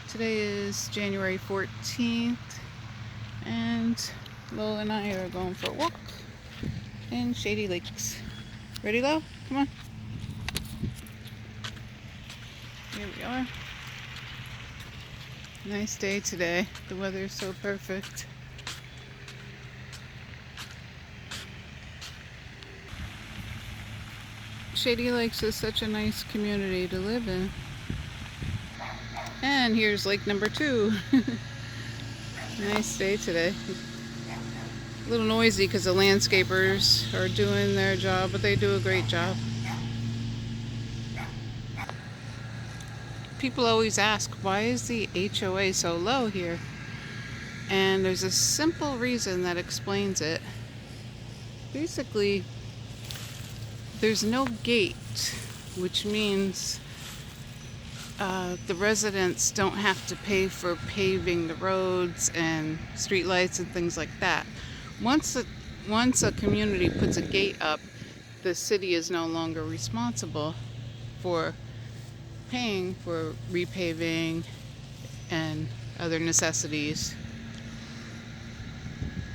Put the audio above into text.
Today is January 14th, and Lo and I are going for a walk in Shady Lakes. Ready, Lo? Come on. Here we are. Nice day today. The weather is so perfect. Shady Lakes is such a nice community to live in. And here's lake number 2. Nice day today. A little noisy because the landscapers are doing their job, but they do a great job. People always ask, why is the HOA so low here? And there's a simple reason that explains it. Basically, there's no gate, which means the residents don't have to pay for paving the roads and streetlights and things like that. Once a community puts a gate up, the city is no longer responsible for paying for repaving and other necessities